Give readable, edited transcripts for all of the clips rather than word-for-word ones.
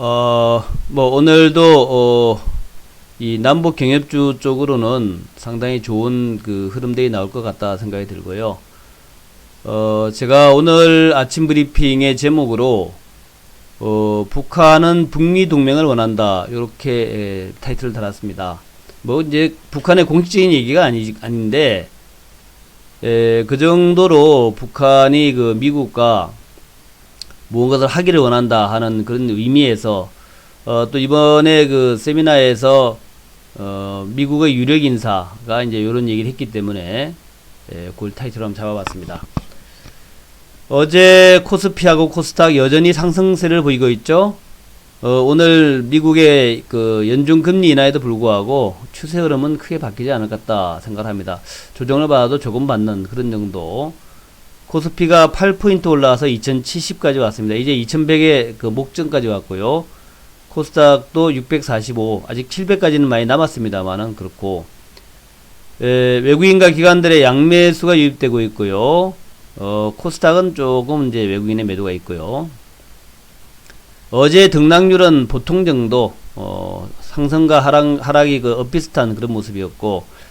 오늘도, 이 남북 경협주 쪽으로는 상당히 좋은 그 흐름들이 나올 것 같다 생각이 들고요. 제가 오늘 아침 브리핑의 제목으로, 북한은 북미 동맹을 원한다. 이렇게 타이틀을 달았습니다. 이제 북한의 공식적인 얘기가 아닌데, 그 정도로 북한이 그 미국과 무언가를 하기를 원한다 하는 그런 의미에서 또 이번에 그 세미나에서 미국의 유력 인사가 이제 이런 얘기를 했기 때문에 그걸 타이틀로 한번 잡아봤습니다. 어제 코스피하고 코스닥 여전히 상승세를 보이고 있죠. 오늘 미국의 그 연준 금리 인하에도 불구하고 추세 흐름은 크게 바뀌지 않을 것 같다 생각합니다. 조정을 받아도 조금 받는 그런 정도. 코스피가 8포인트 올라와서 2070까지 왔습니다. 이제 2100의 그 목전까지 왔고요. 코스닥도 645, 아직 700까지는 많이 남았습니다만은 그렇고, 외국인과 기관들의 양매수가 유입되고 있고요. 코스닥은 조금 이제 외국인의 매도가 있고요. 어제 등락률은 보통 정도, 상승과 하락이 그 엇비슷한 그런 모습이었고,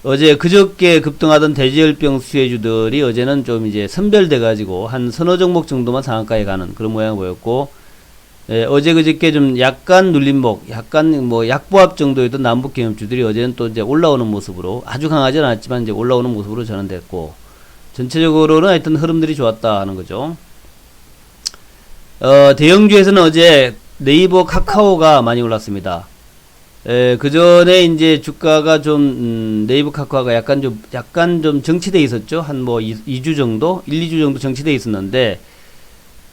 어제 그저께 급등하던 대지열병 수혜주들이 어제는 좀 이제 선별돼가지고 한 서너 종목 정도만 상한가에 가는 그런 모양을 보였고, 어제 그저께 좀 약간 눌림목, 약간 뭐 약보합 정도였던 남북경협주들이 어제는 또 이제 올라오는 모습으로 아주 강하진 않았지만 이제 올라오는 모습으로 전환됐고, 전체적으로는 하여튼 흐름들이 좋았다 하는 거죠. 대형주에서는 어제 네이버 카카오가 많이 올랐습니다. 그 전에 이제 주가가 좀, 네이버 카카오가 약간 좀 정치돼 있었죠. 한 뭐 2주 정도? 1, 2주 정도 정치돼 있었는데,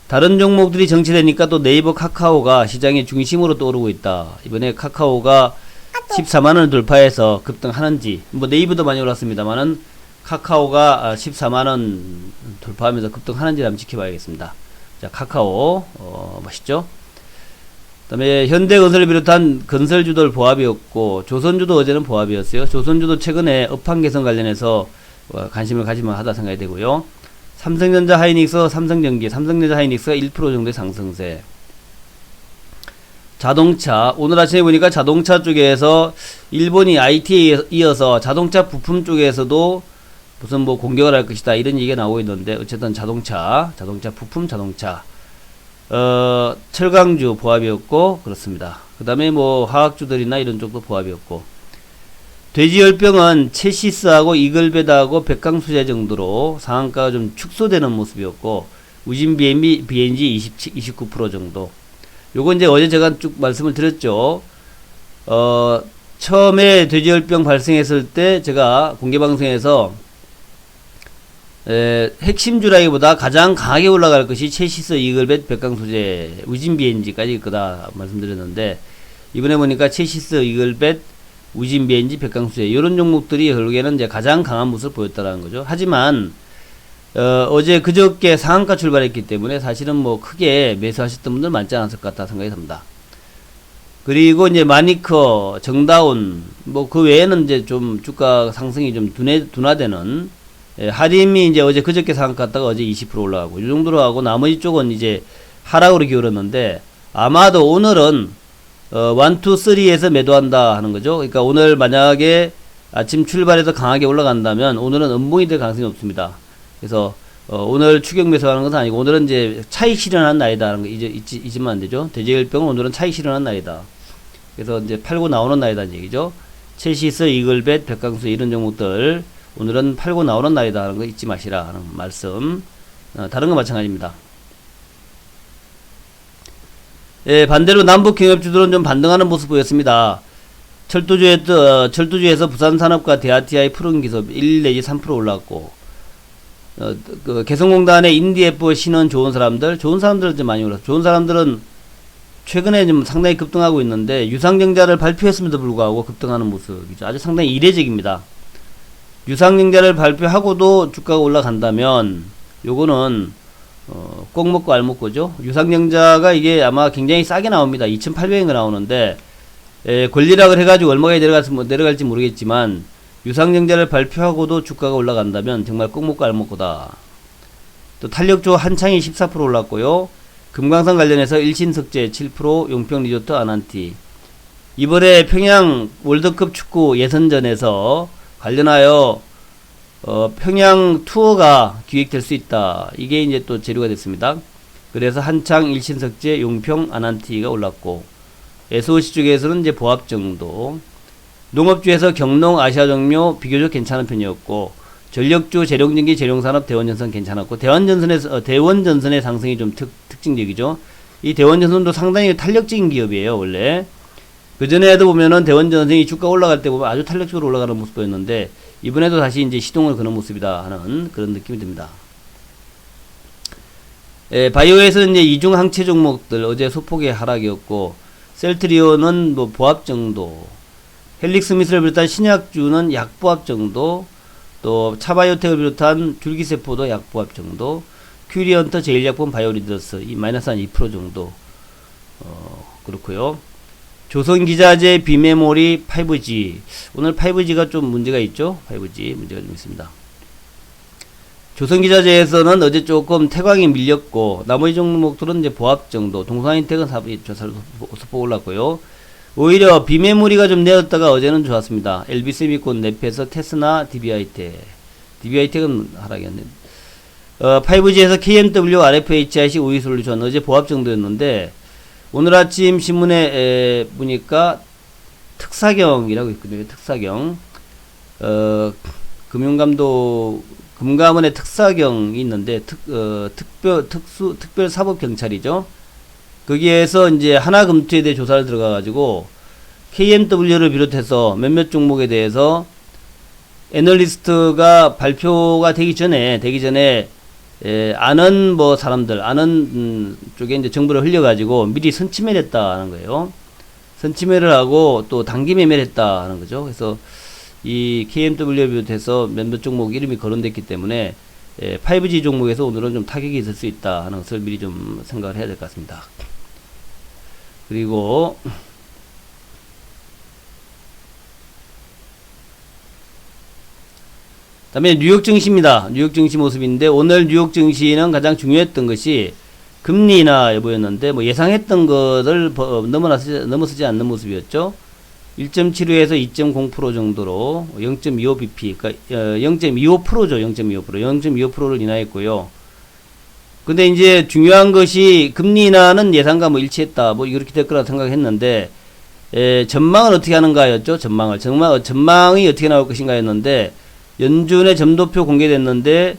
다른 종목들이 정치되니까 또 네이버 카카오가 시장의 중심으로 떠오르고 있다. 이번에 카카오가 14만원을 돌파해서 급등하는지, 뭐 네이버도 많이 올랐습니다만은, 카카오가 14만원 돌파하면서 급등하는지 한번 지켜봐야겠습니다. 자, 카카오, 멋있죠? 그 다음에 현대건설을 비롯한 건설주들 보합이었고, 조선주도 어제는 보합이었어요. 조선주도 최근에 업황 개선 관련해서 관심을 가지면 하다 생각이 되고요. 삼성전자 하이닉스, 삼성전기, 삼성전자 하이닉스가 1% 정도의 상승세. 자동차, 오늘 아침에 보니까 자동차 쪽에서 일본이 IT에 이어서 자동차 부품 쪽에서도 무슨 뭐 공격을 할 것이다 이런 얘기가 나오고 있는데, 어쨌든 자동차 부품 자동차. 철강주 보합이었고, 그렇습니다. 그 다음에 뭐, 화학주들이나 이런 쪽도 보합이었고, 돼지열병은 체시스하고 이글베드하고 백강수제 정도로 상한가가 좀 축소되는 모습이었고, 우진 BNG 29% 정도. 요거 이제 어제 제가 쭉 말씀을 드렸죠. 처음에 돼지열병 발생했을 때 제가 공개방송에서 핵심주라기보다 가장 강하게 올라갈 것이 체시스, 이글벳, 백강소재, 우진 BNG까지 거다 말씀드렸는데, 이번에 보니까 체시스, 이글벳, 우진 BNG, 백강소재 이런 종목들이 결국에는 이제 가장 강한 모습을 보였다라는 거죠. 하지만 어제 그저께 상한가 출발했기 때문에 사실은 뭐 크게 매수하셨던 분들 많지 않았을 것 같다 생각이 듭니다. 그리고 이제 마니커, 정다운 뭐 그 외에는 이제 좀 주가 상승이 좀 둔화되는, 하림이 이제 어제 그저께 상한가 갔다가 어제 20% 올라가고, 이 정도로 하고, 나머지 쪽은 이제 하락으로 기울었는데, 아마도 오늘은, 1, 2, 3에서 매도한다 하는 거죠. 그러니까 오늘 만약에 아침 출발해서 강하게 올라간다면, 오늘은 음봉이 될 가능성이 없습니다. 그래서, 오늘 추격 매수하는 것은 아니고, 오늘은 이제 차익 실현하는 날이다 하는 거 잊으면 안 되죠. 대제열병은 오늘은 차익 실현하는 날이다. 그래서 이제 팔고 나오는 날이다는 얘기죠. 체시스, 이글벳, 백강수 이런 종목들, 오늘은 팔고 나오는 날이다 하는 거 잊지 마시라 하는 말씀. 다른 건 마찬가지입니다. 반대로 남북 경협주들은 좀 반등하는 모습 보였습니다. 철도주에서 부산산업과 대아TI 푸른 기업 1 내지 3% 올랐고, 그 개성공단의 인디에프 신원 좋은 사람들은 좀 많이 올랐어요. 좋은 사람들은 최근에 좀 상당히 급등하고 있는데, 유상증자를 발표했음에도 불구하고 급등하는 모습이죠. 아주 상당히 이례적입니다. 유상증자를 발표하고도 주가가 올라간다면 요거는 꼭 먹고 알 먹고죠. 유상증자가 이게 아마 굉장히 싸게 나옵니다. 2,800원이 나오는데, 권리락을 해가지고 얼마가 내려갈지 모르겠지만, 유상증자를 발표하고도 주가가 올라간다면 정말 꼭 먹고 알 먹고다. 또 탄력조 한창이 14% 올랐고요. 금강산 관련해서 일신석재 7%, 용평 리조트 아난티. 이번에 평양 월드컵 축구 예선전에서 관련하여 평양 투어가 기획될 수 있다. 이게 이제 또 재료가 됐습니다. 그래서 한창 일신석재, 용평, 아난티가 올랐고, SOC 쪽에서는 이제 보합 정도, 농업주에서 경농, 아시아정묘 비교적 괜찮은 편이었고, 전력주, 재룡전기, 재룡산업, 대원전선 괜찮았고, 대원전선의 상승이 좀 특징적이죠. 이 대원전선도 상당히 탄력적인 기업이에요, 원래. 그 전에도 보면은 대원전선이 주가 올라갈 때 보면 아주 탄력적으로 올라가는 모습 보였는데, 이번에도 다시 이제 시동을 거는 모습이다 하는 그런 느낌이 듭니다. 바이오에서는 이제 이중 항체 종목들, 어제 소폭의 하락이었고, 셀트리온은 뭐 보합 정도, 헬릭스 미스를 비롯한 신약주는 약보합 정도, 또 차바이오텍을 비롯한 줄기세포도 약보합 정도, 큐리언터, 제일약품, 바이오리더스 이 마이너스 한 2% 정도, 그렇고요. 조선기자재, 비메모리, 5G. 오늘 5G가 좀 문제가 있죠? 5G 문제가 좀 있습니다. 조선기자재에서는 어제 조금 태광이 밀렸고, 나머지 종목들은 이제 보합 정도, 동산인텍은 소폭 올랐고요. 오히려 비메모리가 좀 내렸다가 어제는 좋았습니다. LB세미콘, 넵에서 테스나, DB하이텍은 하락이었네. 5G에서 KMW, RFHIC, 우이솔루션 어제 보합 정도였는데, 오늘 아침 신문에 보니까 특사경이라고 있거든요. 특사경. 금감원의 특사경이 있는데, 특별 사법경찰이죠. 거기에서 이제 하나금투에 대해 조사를 들어가가지고, KMW를 비롯해서 몇몇 종목에 대해서 애널리스트가 발표가 되기 전에, 아는 사람들, 아는 쪽에 이제 정보를 흘려가지고 미리 선침해를 했다는 거예요. 선침해를 하고 또 단기 매매를 했다는 거죠. 그래서 이 KMW를 비롯해서 몇몇 종목 이름이 거론됐기 때문에 5G 종목에서 오늘은 좀 타격이 있을 수 있다 하는 것을 미리 좀 생각을 해야 될 것 같습니다. 그리고 다음에 뉴욕 증시입니다. 뉴욕 증시 모습인데, 오늘 뉴욕 증시는 가장 중요했던 것이 금리 인하 여부였는데, 예상했던 것을 넘어서지 않는 모습이었죠. 1.75에서 2.0% 정도로 0.25bp, 그러니까 0.25%죠. 0.25%를 인하했고요. 근데 이제 중요한 것이 금리 인하는 예상과 일치했다. 이렇게 될 거라 생각했는데, 전망을 어떻게 하는가였죠. 전망이 어떻게 나올 것인가였는데, 연준의 점도표 공개됐는데,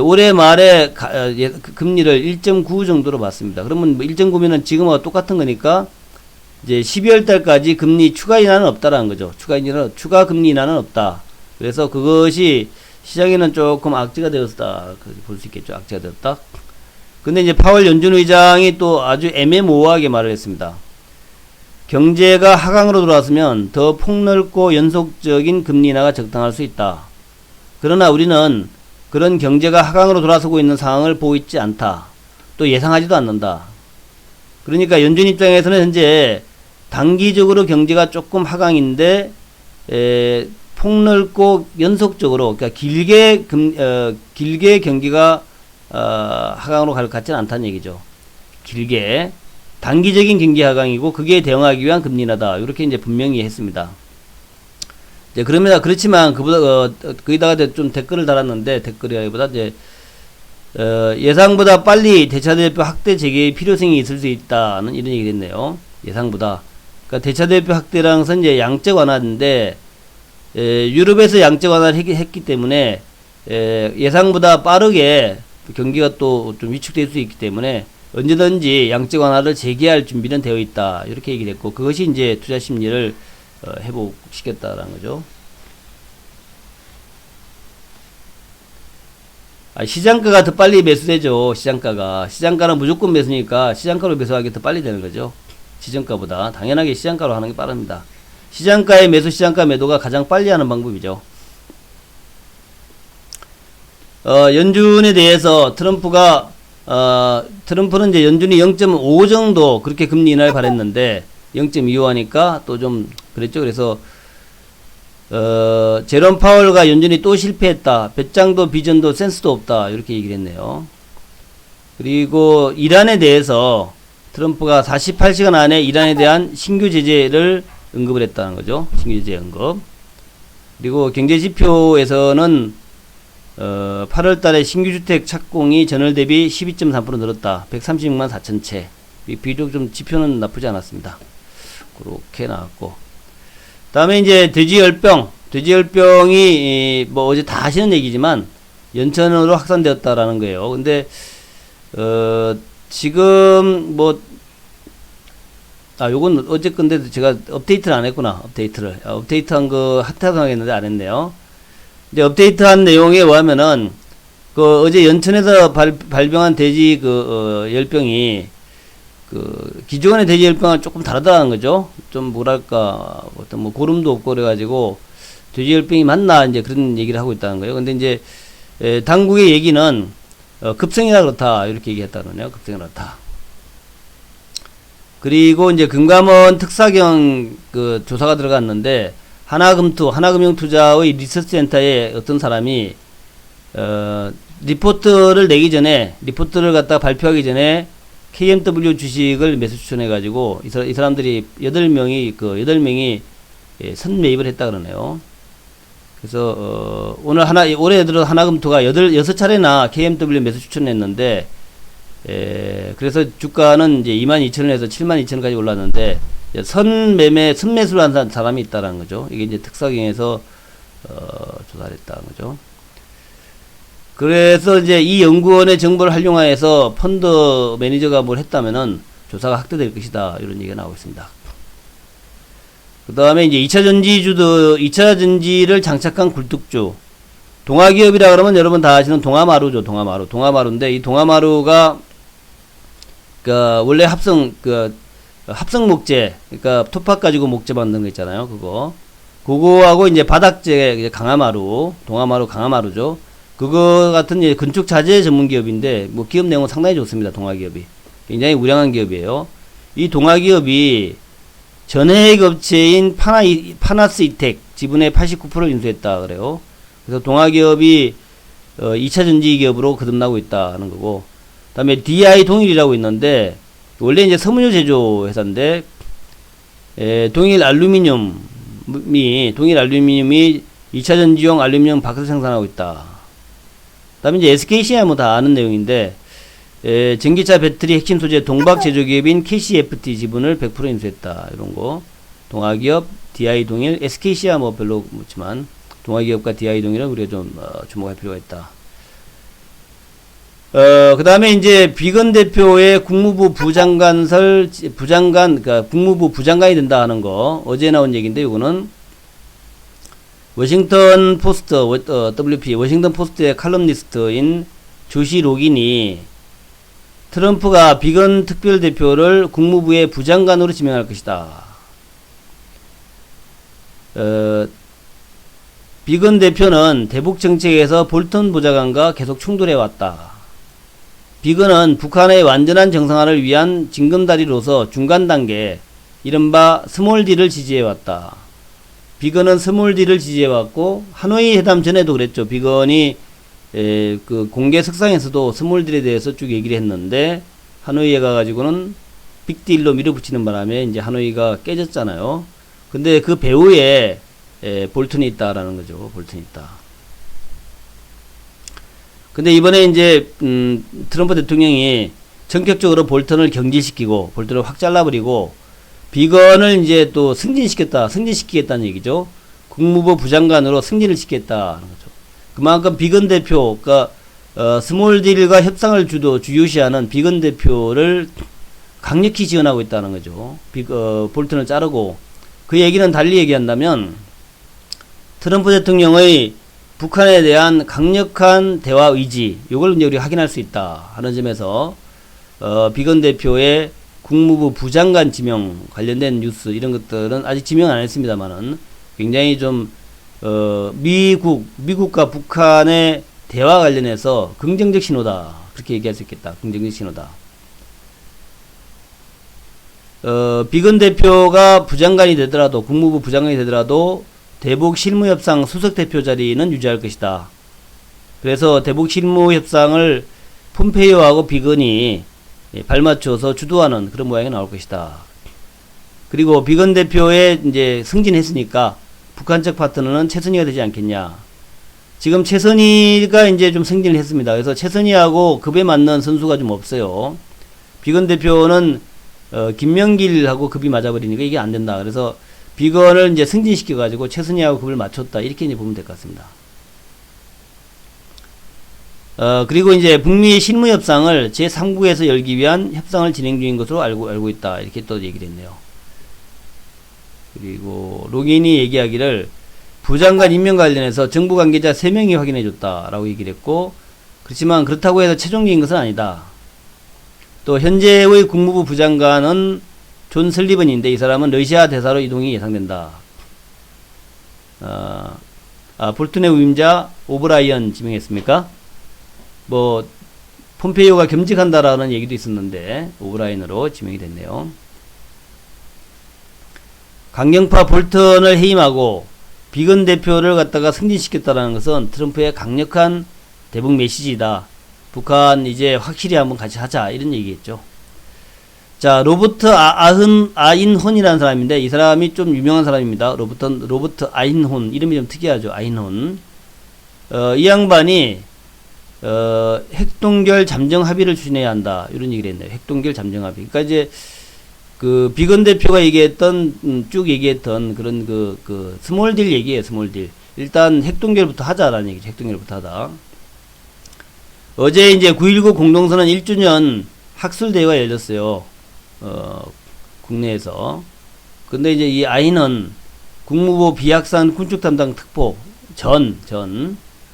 올해 말에 금리를 1.9 정도로 봤습니다. 그러면 1.9면은 지금과 똑같은 거니까, 이제 12월 달까지 금리 추가 인하는 없다라는 거죠. 추가 금리 인하는 없다. 그래서 그것이 시장에는 조금 악재가 되었다. 볼 수 있겠죠. 악재가 되었다. 근데 이제 파월 연준 의장이 또 아주 애매모호하게 말을 했습니다. 경제가 하강으로 돌아왔으면 더 폭넓고 연속적인 금리 인하가 적당할 수 있다. 그러나 우리는 그런 경제가 하강으로 돌아서고 있는 상황을 보고 있지 않다. 또 예상하지도 않는다. 그러니까 연준 입장에서는 현재 단기적으로 경제가 조금 하강인데, 폭넓고 연속적으로, 그러니까 길게 경기가 하강으로 갈 것 같지는 않다는 얘기죠. 길게 단기적인 경기 하강이고, 그게 대응하기 위한 금리 인하다. 이렇게 이제 분명히 했습니다. 이제 그렇지만 거기다가 좀 댓글을 달았는데, 댓글이라기보다 이제 예상보다 빨리 대차대표 확대 재개의 필요성이 있을 수 있다는 이런 얘기가 됐네요. 예상보다. 그러니까 대차대표 확대라는 것은 이제 양적 완화인데, 유럽에서 양적 완화를 했기 때문에 예상보다 빠르게 경기가 또 좀 위축될 수 있기 때문에 언제든지 양적 완화를 재개할 준비는 되어 있다. 이렇게 얘기를 했고, 그것이 이제 투자 심리를 회복시켰다라는 거죠. 시장가가 더 빨리 매수되죠. 시장가는 무조건 매수니까 시장가로 매수하기 더 빨리 되는 거죠. 지정가보다. 당연하게 시장가로 하는 게 빠릅니다. 시장가의 매수, 시장가 매도가 가장 빨리 하는 방법이죠. 연준에 대해서 트럼프는 이제 연준이 0.5 정도 그렇게 금리 인하를 바랬는데 0.25 하니까 또 좀 그랬죠. 그래서 제롬 파월과 연준이 또 실패했다. 배짱도 비전도 센스도 없다. 이렇게 얘기를 했네요. 그리고 이란에 대해서 트럼프가 48시간 안에 이란에 대한 신규 제재를 언급을 했다는 거죠. 신규 제재 언급. 그리고 경제지표에서는 8월 달에 신규 주택 착공이 전월 대비 12.3% 늘었다. 136만 4천 채. 비록 좀 지표는 나쁘지 않았습니다. 그렇게 나왔고. 다음에 이제 돼지열병이 뭐 어제 다 하시는 얘기지만 연천으로 확산되었다라는 거예요. 근데 지금 뭐 요건 어제 건데 제가 업데이트를 안 했구나. 업데이트한 거 핫하다고 하겠는데 안 했네요. 이제 업데이트한 내용에 뭐하면은 그 어제 연천에서 발병한 돼지 열병이 기존의 돼지 열병과 조금 다르다는 거죠. 좀 뭐랄까 어떤 뭐 고름도 없고 그래가지고 돼지 열병이 맞나 이제 그런 얘기를 하고 있다는 거예요. 근데 이제 당국의 얘기는 급성이라 그렇다 이렇게 얘기했다는 거예요. 급성이라 그렇다. 그리고 이제 금감원 특사경 조사가 들어갔는데 하나금융투자의 리서치 센터에 어떤 사람이 리포트를 갖다가 발표하기 전에 KMW 주식을 매수 추천해 가지고 이 사람들이 8명이 선매입을 했다 그러네요. 그래서 올해 들어 하나금투가 6차례나 KMW 매수 추천했는데 그래서 주가는 이제 22,000원에서 72,000원까지 올랐는데 선매수를 한 사람이 있다라는 거죠. 이게 이제 특사경에서 조사를 했다는 거죠. 그래서 이제 이 연구원의 정보를 활용하여서 펀드 매니저가 뭘 했다면은 조사가 확대될 것이다. 이런 얘기가 나오고 있습니다. 그 다음에 이제 2차 전지를 장착한 굴뚝주. 동아기업이라 그러면 여러분 다 아시는 동아마루죠. 동아마루인데 이 동아마루가 원래 합성 목재, 그러니까 토팍 가지고 목재 만드는 거 있잖아요. 그거하고 이제 바닥재 동아마루 강화마루죠. 그거 같은 이제 건축 자재 전문 기업인데 뭐 기업 내용은 상당히 좋습니다. 동아기업이 굉장히 우량한 기업이에요. 이 동아기업이 전해액 업체인 파나스 이텍 지분의 89%를 인수했다 그래요. 그래서 동아기업이 2차 전지 기업으로 거듭나고 있다는 거고. 그다음에 DI 동일이라고 있는데 원래 이제 섬유 제조 회사인데 동일 알루미늄이 2차 전지용 알루미늄 박스 생산하고 있다. 그다음에 이제 SKC야 뭐 다 아는 내용인데 전기차 배터리 핵심 소재 동박 제조기업인 KCFT 지분을 100% 인수했다. 이런 거. 동아기업, DI 동일, SKC야 뭐 별로 묻지만 동아기업과 DI 동일은 우리가 좀 주목할 필요가 있다. 그 다음에 이제 비건 대표의 국무부 그러니까 국무부 부장관이 된다 하는 거, 어제 나온 얘기인데, 요거는 워싱턴 포스트, WP, 워싱턴 포스트의 칼럼니스트인 조시 로긴이 트럼프가 비건 특별 대표를 국무부의 부장관으로 지명할 것이다. 비건 대표는 대북 정책에서 볼턴 보좌관과 계속 충돌해왔다. 비건은 북한의 완전한 정상화를 위한 징검다리로서 중간 단계, 이른바 스몰 D를 지지해왔다. 비건은 스몰 D를 지지해왔고, 하노이 회담 전에도 그랬죠. 비건이 그 공개 석상에서도 스몰 D에 대해서 쭉 얘기를 했는데, 하노이에 가가지고는 빅딜로 밀어붙이는 바람에 이제 하노이가 깨졌잖아요. 근데 그 배후에 볼턴이 있다라는 거죠. 볼턴이 있다. 근데 이번에 이제 트럼프 대통령이 전격적으로 볼턴을 경질시키고 볼턴을 확 잘라버리고 비건을 이제 또 승진시키겠다는 얘기죠. 국무부 부장관으로 승진을 시키겠다는 거죠. 그만큼 비건 대표, 그러니까 스몰 딜과 협상을 주요시하는 비건 대표를 강력히 지원하고 있다는 거죠. 볼턴을 자르고. 그 얘기는 달리 얘기한다면 트럼프 대통령의 북한에 대한 강력한 대화 의지, 요걸 이제 우리가 확인할 수 있다 하는 점에서 비건 대표의 국무부 부장관 지명 관련된 뉴스, 이런 것들은 아직 지명 안 했습니다만은 굉장히 좀 미국과 북한의 대화 관련해서 긍정적 신호다, 그렇게 얘기할 수 있겠다. 긍정적 신호다. 비건 대표가 부장관이 되더라도, 국무부 부장관이 되더라도 대북 실무협상 수석대표 자리는 유지할 것이다. 그래서 대북 실무협상을 폼페이오하고 비건이 발맞춰서 주도하는 그런 모양이 나올 것이다. 그리고 비건 대표에 이제 승진했으니까 북한 측 파트너는 최선희가 되지 않겠냐. 지금 최선희가 이제 좀 승진을 했습니다. 그래서 최선희하고 급에 맞는 선수가 좀 없어요. 비건 대표는 김명길하고 급이 맞아버리니까 이게 안 된다. 그래서 비건을 이제 승진시켜가지고 최선희하고 급을 맞췄다. 이렇게 이제 보면 될 것 같습니다. 그리고 이제 북미 실무 협상을 제3국에서 열기 위한 협상을 진행 중인 것으로 알고 있다. 이렇게 또 얘기를 했네요. 그리고 로긴이 얘기하기를 부장관 임명 관련해서 정부 관계자 3명이 확인해 줬다라고 얘기를 했고, 그렇지만 그렇다고 해서 최종적인 것은 아니다. 또 현재의 국무부 부장관은 존 설리번인데 이 사람은 러시아 대사로 이동이 예상된다. 볼튼의 위임자 오브라이언 지명했습니까? 뭐 폼페이오가 겸직한다라는 얘기도 있었는데 오브라이언으로 지명이 됐네요. 강경파 볼턴을 해임하고 비건 대표를 갖다가 승진시켰다라는 것은 트럼프의 강력한 대북 메시지이다. 북한 이제 확실히 한번 같이 하자 이런 얘기겠죠. 자, 로버트 아인혼이라는 사람인데 이 사람이 좀 유명한 사람입니다. 로버트 아인혼 이름이 좀 특이하죠. 아인혼. 이 양반이 핵동결 잠정 합의를 추진해야 한다 이런 얘기를 했네요. 핵동결 잠정 합의. 그러니까 이제 그 비건 대표가 얘기했던 쭉 얘기했던 그런 그 스몰 딜 얘기예요. 스몰 딜. 일단 핵동결부터 하자라는 얘기죠. 핵동결부터 하다. 어제 이제 9.19 공동선언 1주년 학술 대회가 열렸어요. 국내에서. 근데 이제 이 아이는 국무부 비약산 군축 담당 특보 전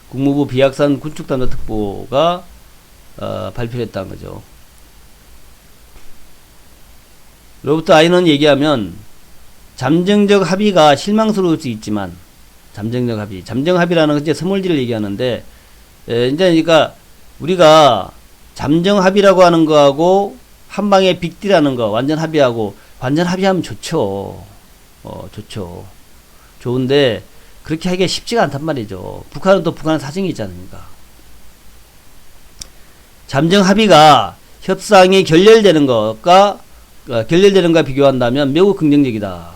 국무부 비약산 군축 담당 특보가 발표를 했다는 거죠. 로버트 아이는 얘기하면 잠정적 합의가 실망스러울 수 있지만 잠정 합의라는 건 이제 스몰딜을 얘기하는데 이제 그러니까 우리가 잠정 합의라고 하는 거하고 한방에 빅딜하는 거 완전 합의하고 완전 합의하면 좋죠. 좋죠. 좋은데 그렇게 하기가 쉽지가 않단 말이죠. 북한은 또 북한 사정이 있지 않습니까? 잠정 합의가 협상이 결렬되는 것과 비교한다면 매우 긍정적이다.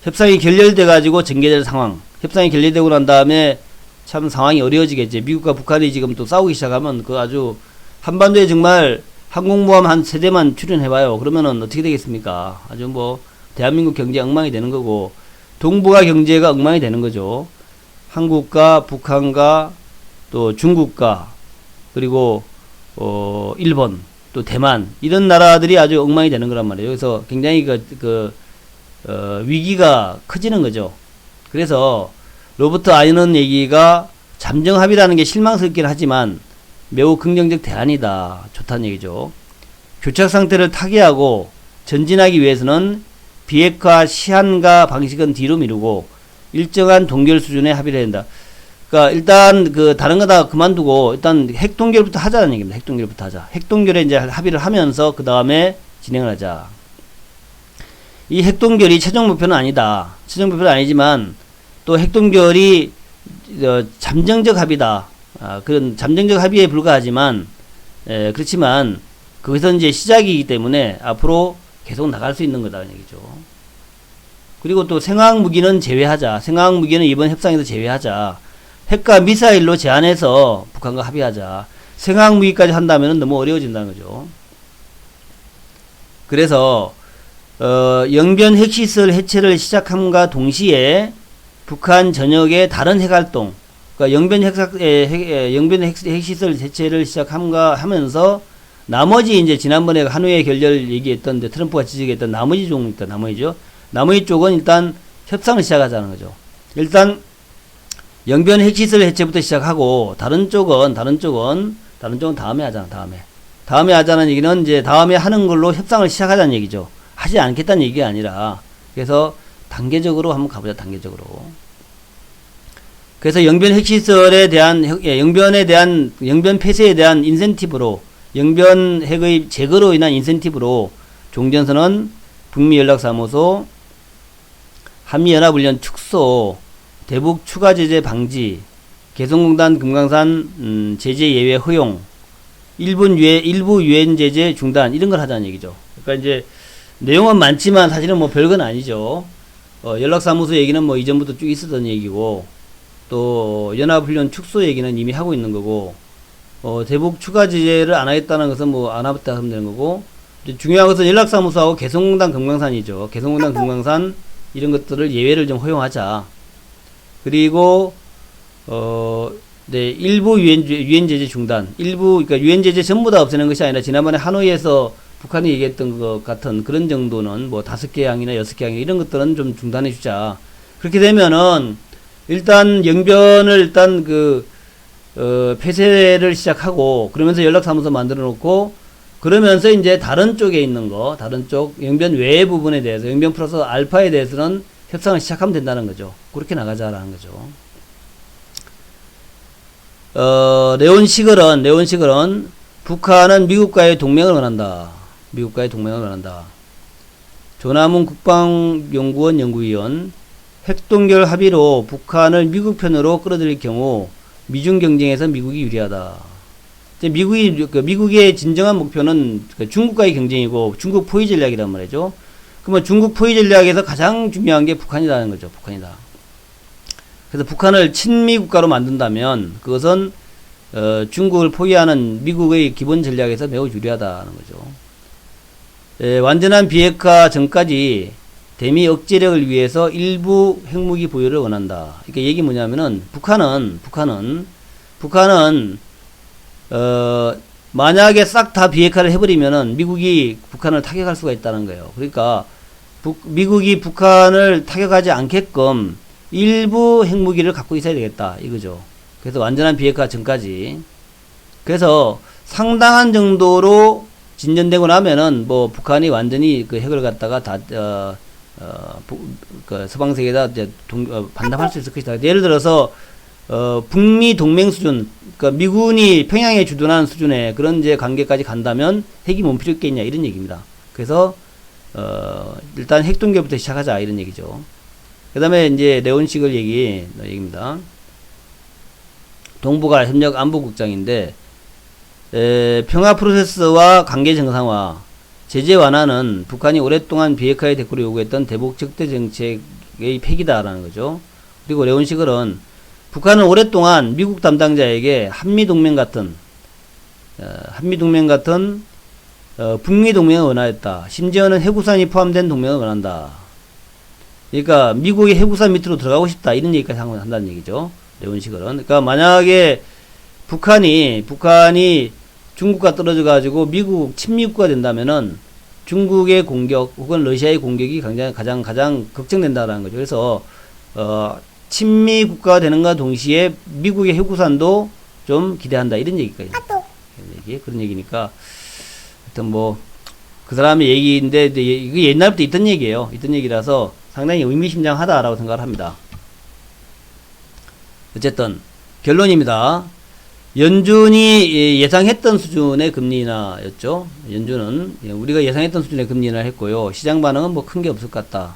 협상이 결렬돼 가지고 전개될 상황. 협상이 결렬되고 난 다음에 참 상황이 어려워지겠지. 미국과 북한이 지금 또 싸우기 시작하면 그 아주 한반도에 정말 항공모함 한 3대만 출연해봐요. 그러면은 어떻게 되겠습니까? 아주 뭐 대한민국 경제 엉망이 되는 거고 동북아 경제가 엉망이 되는 거죠. 한국과 북한과 또 중국과 그리고 일본 또 대만 이런 나라들이 아주 엉망이 되는 거란 말이에요. 그래서 굉장히 위기가 커지는 거죠. 그래서 로버트 아이넌 얘기가 잠정 합의라는 게 실망스럽긴 하지만 매우 긍정적 대안이다. 좋다는 얘기죠. 교착 상태를 타개하고 전진하기 위해서는 비핵화 시한과 방식은 뒤로 미루고 일정한 동결 수준의 합의를 해야 된다. 그러니까 일단 다른 거 다 그만두고 일단 핵동결부터 하자는 얘기입니다. 핵동결부터 하자. 핵동결에 이제 합의를 하면서 그 다음에 진행을 하자. 이 핵동결이 최종 목표는 아니다. 최종 목표는 아니지만 또 핵동결이 잠정적 합의다. 그런 잠정적 합의에 불과하지만 그렇지만 거기서 이제 시작이기 때문에 앞으로 계속 나갈 수 있는 거다는 얘기죠. 그리고 또 생화학 무기는 제외하자. 생화학 무기는 이번 협상에서 제외하자. 핵과 미사일로 제한해서 북한과 합의하자. 생화학 무기까지 한다면 너무 어려워진다는 거죠. 그래서 영변 핵시설 해체를 시작함과 동시에 북한 전역의 다른 핵활동, 그러니까 영변 핵시설 해체를 시작함과 하면서 나머지 이제 지난번에 한후에 결렬 얘기했던 트럼프가 지적했던 나머지 종목 있다. 나머지 쪽은 일단 협상을 시작하자는 거죠. 일단 영변 핵시설 해체부터 시작하고 다른 쪽은 다음에 하잖아. 다음에 하자는 얘기는 이제 다음에 하는 걸로 협상을 시작하자는 얘기죠. 하지 않겠다는 얘기가 아니라 그래서 단계적으로 한번 가보자. 단계적으로. 그래서 영변 핵시설에 대한 영변 폐쇄에 대한 인센티브로 영변 핵의 제거로 인한 인센티브로 종전선언, 북미연락사무소, 한미연합훈련 축소, 대북 추가 제재 방지, 개성공단 금강산 제재 예외 허용, 일부 유엔 제재 중단 이런 걸 하자는 얘기죠. 그러니까 이제 내용은 많지만 사실은 뭐 별건 아니죠. 연락사무소 얘기는 뭐 이전부터 쭉 있었던 얘기고, 또 연합훈련 축소 얘기는 이미 하고 있는 거고, 대북 추가 제재를 안 하겠다는 것은 뭐 안 하겠다 하면 되는 거고, 이제 중요한 것은 연락사무소하고 개성공단 금강산이죠. 개성공단 금강산 이런 것들을 예외를 좀 허용하자. 그리고 네, 일부 유엔 제재 중단, 그러니까 유엔 제재 전부 다 없애는 것이 아니라 지난번에 하노이에서 북한이 얘기했던 것 같은 그런 정도는 뭐 5개 항이나 6개 항 이런 것들은 좀 중단해 주자. 그렇게 되면은 일단 영변을 일단 폐쇄를 시작하고, 그러면서 연락사무소 만들어 놓고, 그러면서 이제 다른 쪽에 있는 거, 다른 쪽 영변 외의 부분에 대해서, 영변 플러스 알파에 대해서는 협상을 시작하면 된다는 거죠. 그렇게 나가자라는 거죠. 레온 시글은 북한은 미국과의 동맹을 원한다. 조남훈 국방연구원 연구위원, 핵동결 합의로 북한을 미국 편으로 끌어들일 경우 미중 경쟁에서 미국이 유리하다. 미국의 진정한 목표는 중국과의 경쟁이고 중국 포위 전략이란 말이죠. 그러면 중국 포위 전략에서 가장 중요한 게 북한이라는 거죠. 그래서 북한을 친미 국가로 만든다면 그것은 중국을 포위하는 미국의 기본 전략에서 매우 유리하다는 거죠. 완전한 비핵화 전까지 대미 억제력을 위해서 일부 핵무기 보유를 원한다. 그러니까 얘기 뭐냐면은 북한은 만약에 싹 다 비핵화를 해버리면은 미국이 북한을 타격할 수가 있다는 거예요. 그러니까 미국이 북한을 타격하지 않게끔 일부 핵무기를 갖고 있어야 되겠다 이거죠. 그래서 완전한 비핵화 전까지. 그래서 상당한 정도로 진전되고 나면은 뭐 북한이 완전히 그 핵을 갖다가 서방 세계에다 이제 반납할 수 있을 것이다. 예를 들어서 북미 동맹 수준, 그러니까 미군이 평양에 주둔하는 수준의 그런 이제 관계까지 간다면 핵이 못 필요 있겠냐 이런 얘기입니다. 그래서 일단 핵동결부터 시작하자 이런 얘기죠. 그다음에 이제 레온식을 얘기입니다. 동북아 협력 안보국장인데, 평화 프로세스와 관계 정상화, 제재 완화는 북한이 오랫동안 비핵화의 대꾸를 요구했던 대북 적대 정책의 폐기다라는 거죠. 그리고 레온식은 북한은 오랫동안 미국 담당자에게 한미동맹 같은 북미 동맹을 원하였다. 심지어는 해구산이 포함된 동맹을 원한다. 그러니까 미국의 해구산 밑으로 들어가고 싶다 이런 얘기까지 한다는 얘기죠. 레온식은. 그러니까 만약에 북한이 중국과 떨어져 가지고 미국 친미국가 된다면은 중국의 공격 혹은 러시아의 공격이 가장 걱정된다라는 거죠. 그래서 친미 국가가 되는가 동시에 미국의 해구산도 좀 기대한다 이런 얘기까지. 그런 얘기니까 하여튼 뭐 그 사람의 얘기인데 이게 옛날부터 있던 얘기예요. 있던 얘기라서 상당히 의미심장하다라고 생각을 합니다. 어쨌든 결론입니다. 연준이 예상했던 수준의 금리 인하였죠. 연준은 우리가 예상했던 수준의 금리 인하를 했고요. 시장 반응은 뭐 큰 게 없을 것 같다.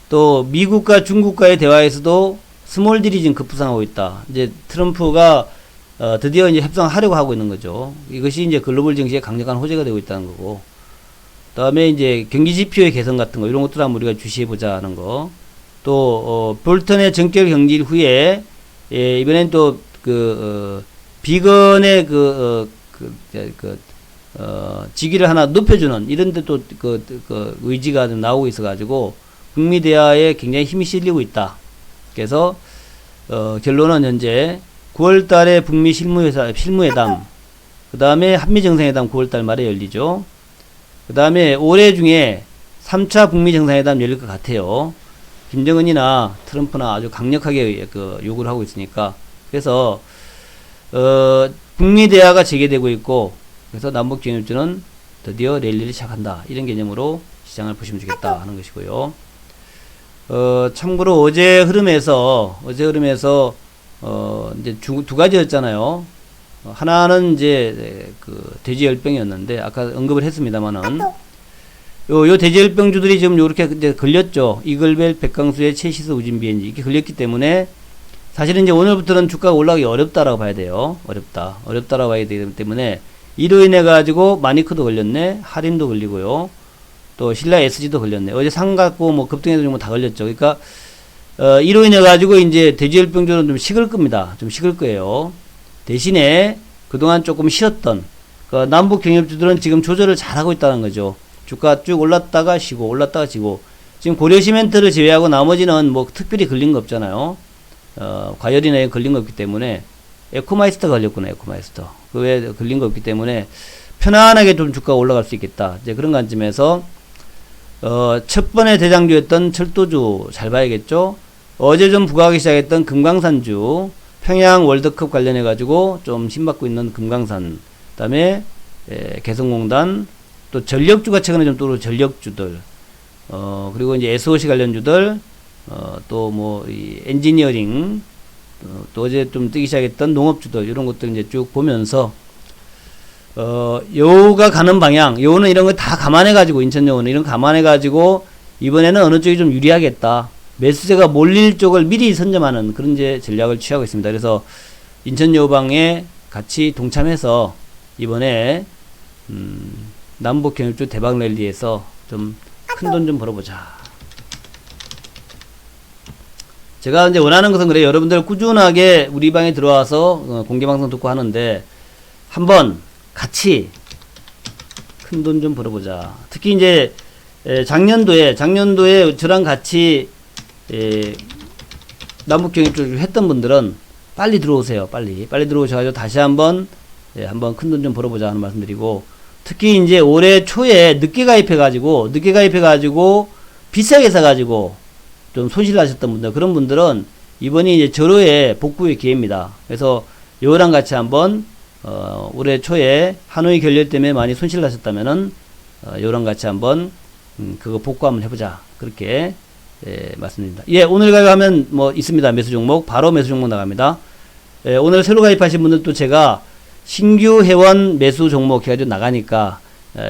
또 미국과 중국과의 대화에서도 스몰 딜이 지금 급부상하고 있다. 이제 트럼프가 드디어 이제 협상하려고 하고 있는 거죠. 이것이 이제 글로벌 증시에 강력한 호재가 되고 있다는 거고. 그다음에 이제 경기 지표의 개선 같은 거 이런 것들 한번 우리가 주시해 보자 하는 거. 또 볼턴의 정결 경질 후에 이번엔 또 비건의 직위를 하나 높여주는 이런데 또 의지가 좀 나오고 있어가지고 북미 대화에 굉장히 힘이 실리고 있다. 그래서 결론은 현재 9월달에 북미 실무회담, 그 다음에 한미 정상회담 9월달 말에 열리죠. 그 다음에 올해 중에 3차 북미 정상회담 열릴 것 같아요. 김정은이나 트럼프나 아주 강력하게 요구를 하고 있으니까. 그래서 북미 대화가 재개되고 있고, 그래서 남북 진입주는 드디어 랠리를 시작한다. 이런 개념으로 시장을 보시면 좋겠다 하는 것이고요. 참고로 어제 흐름에서 이제 두 가지였잖아요. 하나는 이제 돼지열병이었는데 아까 언급을 했습니다만은 요 돼지열병주들이 지금 요렇게 이제 걸렸죠. 이글벨, 백강수의 최시스, 우진비엔지 이렇게 걸렸기 때문에 사실은 이제 오늘부터는 주가가 올라가기 어렵다라고 봐야 돼요. 어렵다라고 봐야 되기 때문에 이로 인해 가지고 마니크도 걸렸네. 하림도 걸리고요. 또 신라 SG도 걸렸네. 어제 상 갖고 뭐 급등해서 뭐 다 걸렸죠. 그러니까 이로 인해 가지고 이제 대지열병조는 좀 식을 겁니다. 좀 식을 거예요. 대신에 그동안 조금 쉬었던 그 남북 경협주들은 지금 조절을 잘하고 있다는 거죠. 주가 쭉 올랐다가 쉬고 올랐다가 쉬고 지금 고려시멘트를 제외하고 나머지는 뭐 특별히 걸린 거 없잖아요. 과열이나 걸린 거 없기 때문에 에코마이스터 걸렸구나. 에코마이스터 그 외에 걸린 거 없기 때문에 편안하게 좀 주가가 올라갈 수 있겠다. 이제 그런 관점에서 첫 번째 대장주였던 철도주 잘 봐야겠죠. 어제 좀 부각하기 시작했던 금강산주 평양 월드컵 관련해 가지고 좀 힘받고 있는 금강산, 그다음에 개성공단, 또 전력주가 최근에 좀 또 전력주들, 그리고 이제 SOC 관련주들, 또 뭐 이 엔지니어링, 또 어제 좀 뜨기 시작했던 농업주들 이런 것들 이제 쭉 보면서 요가 가는 방향, 요는 이런 거 다 감안해 가지고 인천여우는 이런 거 감안해 가지고 이번에는 어느 쪽이 좀 유리하겠다. 매수세가 몰릴 쪽을 미리 선점하는 그런 이제 전략을 취하고 있습니다. 그래서 인천여우방에 같이 동참해서 이번에 남북 경협주 대박 랠리에서 좀 큰 돈 좀 벌어보자. 제가 이제 원하는 것은 그래요. 여러분들 꾸준하게 우리 방에 들어와서 공개방송 듣고 하는데 한번 같이 큰 돈 좀 벌어보자. 특히 이제 작년도에 저랑 같이 남북 경협주 했던 분들은 빨리 들어오세요. 빨리 들어오셔가지고 다시 한번 큰 돈 좀 벌어보자 하는 말씀드리고, 특히 이제 올해 초에 늦게 가입해가지고 비싸게 사가지고 좀 손실 나셨던 분들, 그런 분들은 이번이 이제 절호의 복구의 기회입니다. 그래서 요거랑 같이 한번 올해 초에 하노이 결렬 때문에 많이 손실 나셨다면은 요거랑 같이 한번 그거 복구 한번 해보자. 그렇게 말씀드립니다. 예, 오늘 가입하면 뭐 있습니다. 매수 종목 바로 매수 종목 나갑니다. 오늘 새로 가입하신 분들도 제가 신규 회원 매수 종목 해가지고 나가니까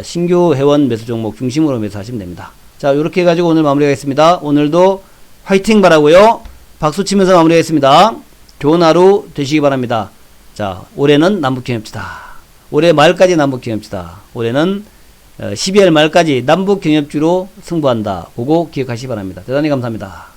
신규 회원 매수 종목 중심으로 매수하시면 됩니다. 자, 요렇게 해가지고 오늘 마무리하겠습니다. 오늘도 화이팅 바라고요. 박수 치면서 마무리하겠습니다. 좋은 하루 되시기 바랍니다. 자, 올해는 남북경협지다. 올해 말까지 남북경협지다. 올해는 12월 말까지 남북경협주로 승부한다. 그거 기억하시기 바랍니다. 대단히 감사합니다.